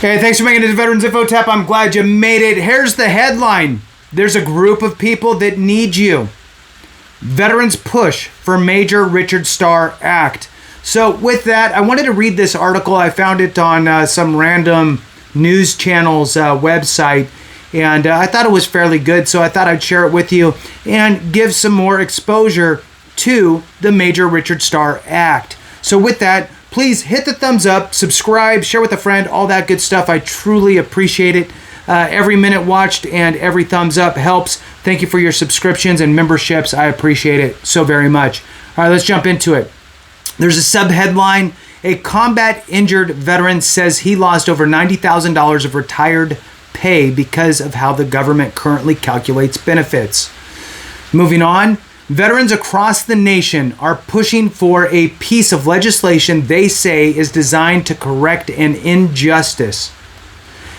Hey, thanks for making it to Veterans Info Tap. I'm glad you made it. Here's the headline. There's a group of people that need you. Veterans push for major Richard Starr Act. So with that, I wanted to read this article. I found it on some random news channel's website, and I thought it was fairly good, so I thought I'd share it with you and give some more exposure to the Major Richard Starr Act. So with that, please hit the thumbs up, subscribe, share with a friend, all that good stuff. I truly appreciate it. Every minute watched and every thumbs up helps. Thank you for your subscriptions and memberships. I appreciate it so very much. All right, let's jump into it. There's a subheadline. A combat injured veteran says he lost over $90,000 of retired pay because of how the government currently calculates benefits. Moving on. Veterans across the nation are pushing for a piece of legislation they say is designed to correct an injustice.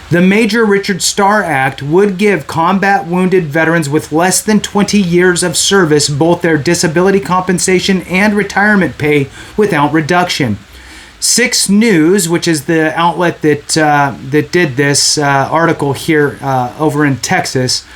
The Major Richard Starr Act would give combat wounded veterans with less than 20 years of service both their disability compensation and retirement pay without reduction. 6 News, which is the outlet that did this article here over in Texas,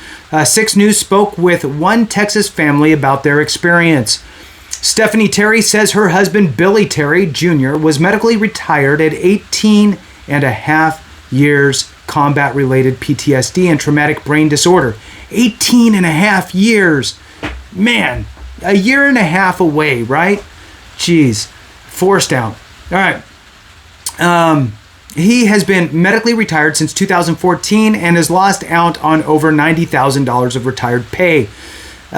6 News spoke with one Texas family about their experience. Stephanie Terry says her husband, Billy Terry Jr., was medically retired at 18 and a half years combat-related PTSD and traumatic brain disorder. 18 and a half years. Man, a year and a half away, right? Jeez, forced out. All right. He has been medically retired since 2014 and has lost out on over $90,000 of retired pay.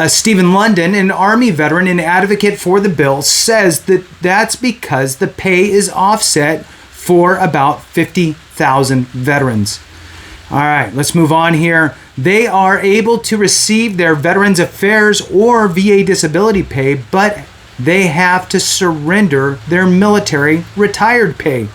Stephen London, an Army veteran and advocate for the bill, says that that's because the pay is offset for about 50,000 veterans. All right, let's move on here. They are able to receive their Veterans Affairs or VA disability pay, but they have to surrender their military retired pay.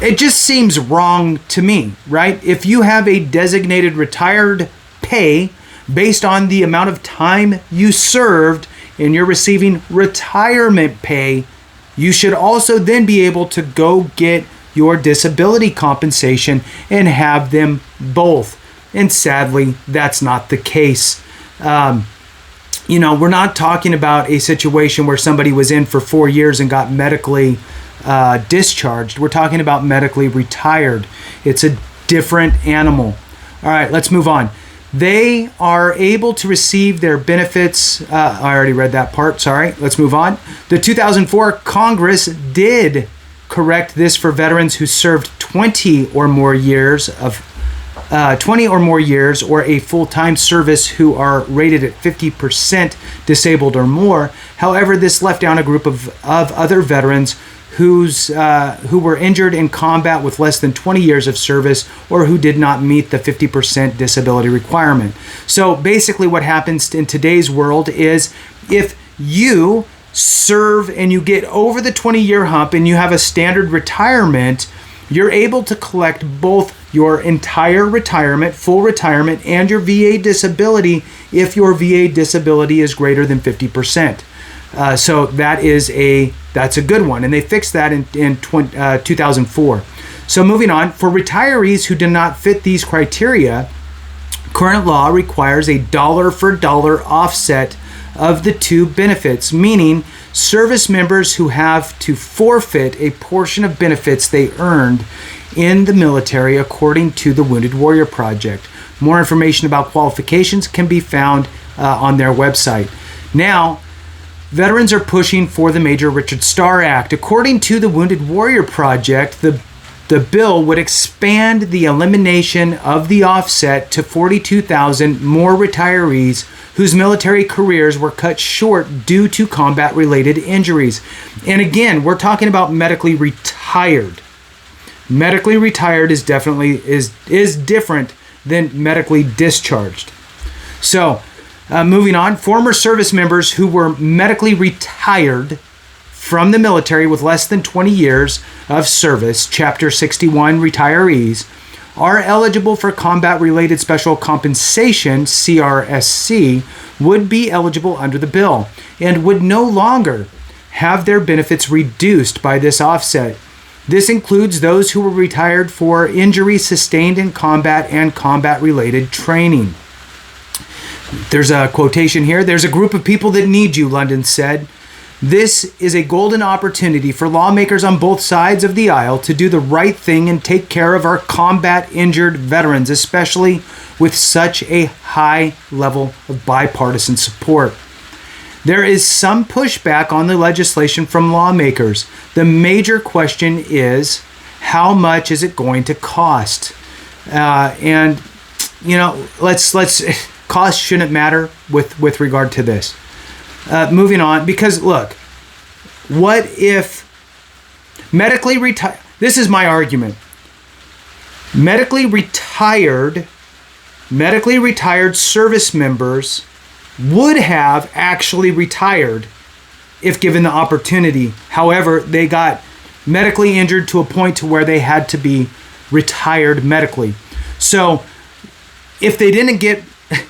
It just seems wrong to me, right? If you have a designated retired pay based on the amount of time you served and you're receiving retirement pay, you should also then be able to go get your disability compensation and have them both. And sadly, that's not the case. We're not talking about a situation where somebody was in for 4 years and got medically discharged. We're talking about medically retired. It's a different animal. All right, let's move on. They are able to receive their benefits. I already read that part. Sorry. Let's move on. The 2004 Congress did correct this for veterans who served 20 or more years or a full-time service who are rated at 50% disabled or more. However, this left out a group of other veterans who were injured in combat with less than 20 years of service or who did not meet the 50% disability requirement. So basically what happens in today's world is if you serve and you get over the 20-year hump and you have a standard retirement, you're able to collect both your entire retirement, full retirement, and your VA disability if your VA disability is greater than 50%. So that's a good one, and they fixed that in 2004. So moving on, for retirees who do not fit these criteria, current law requires a dollar-for-dollar offset of the two benefits, meaning service members who have to forfeit a portion of benefits they earned in the military according to the Wounded Warrior Project. More information about qualifications can be found on their website. Now, veterans are pushing for the Major Richard Starr Act. According to the Wounded Warrior Project, the bill would expand the elimination of the offset to 42,000 more retirees whose military careers were cut short due to combat-related injuries. And again, we're talking about medically retired. Medically retired is definitely is different than medically discharged. So, moving on, former service members who were medically retired from the military with less than 20 years of service, Chapter 61 retirees, are eligible for combat-related special compensation, CRSC, would be eligible under the bill and would no longer have their benefits reduced by this offset. This includes those who were retired for injuries sustained in combat and combat-related training. There's a quotation here. There's a group of people that need you, London said. This is a golden opportunity for lawmakers on both sides of the aisle to do the right thing and take care of our combat-injured veterans, especially with such a high level of bipartisan support. There is some pushback on the legislation from lawmakers. The major question is, how much is it going to cost? And you know, let's cost shouldn't matter with regard to this. Moving on, because look, what if medically retired? This is my argument. Medically retired service members would have actually retired if given the opportunity. However, they got medically injured to a point to where they had to be retired medically. So if they didn't get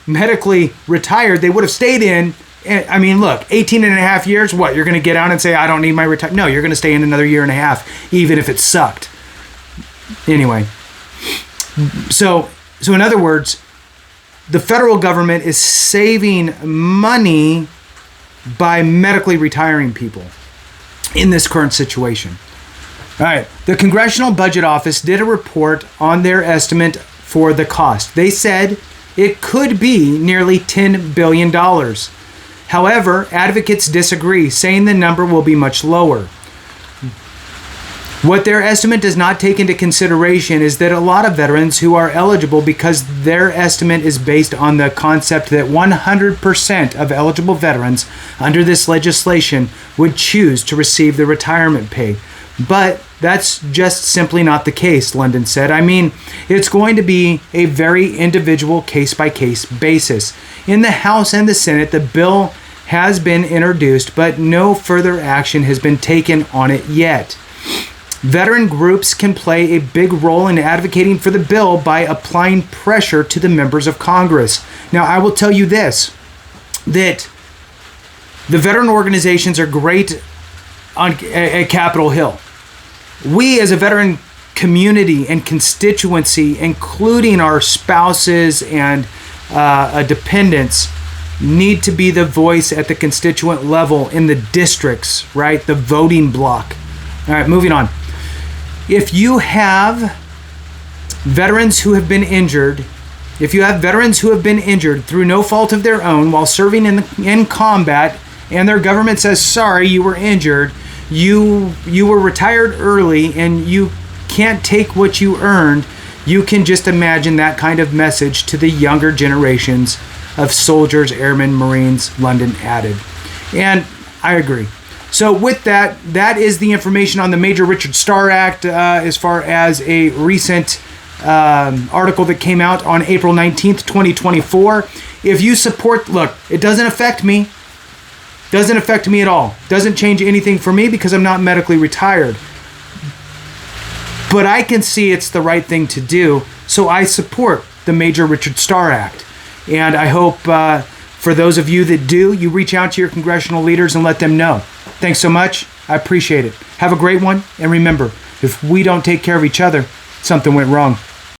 medically retired, they would have stayed in. I mean, look, 18 and a half years, what? You're going to get out and say, I don't need my retirement? No, you're going to stay in another year and a half, even if it sucked. Anyway, so in other words, the federal government is saving money by medically retiring people in this current situation. All right, the Congressional Budget Office did a report on their estimate for the cost. They said it could be nearly $10 billion. However, advocates disagree, saying the number will be much lower. What their estimate does not take into consideration is that a lot of veterans who are eligible, because their estimate is based on the concept that 100% of eligible veterans under this legislation would choose to receive the retirement pay. But that's just simply not the case, London said. I mean, it's going to be a very individual case-by-case basis. In the House and the Senate, the bill has been introduced, but no further action has been taken on it yet. Veteran groups can play a big role in advocating for the bill by applying pressure to the members of Congress. Now, I will tell you this, that the veteran organizations are great at Capitol Hill. We as a veteran community and constituency, including our spouses and dependents, need to be the voice at the constituent level in the districts, right? The voting block. All right, moving on. If you have veterans who have been injured, through no fault of their own while serving in combat, and their government says, sorry, you were injured, you were retired early, and you can't take what you earned, you can just imagine that kind of message to the younger generations of soldiers, airmen, Marines, London added. And I agree. So with that, that is the information on the Major Richard Starr Act as far as a recent article that came out on April 19th, 2024. If you support, look, it doesn't affect me. Doesn't affect me at all. Doesn't change anything for me because I'm not medically retired. But I can see it's the right thing to do, so I support the Major Richard Starr Act. And I hope for those of you that do, you reach out to your congressional leaders and let them know. Thanks so much. I appreciate it. Have a great one. And remember, if we don't take care of each other, something went wrong.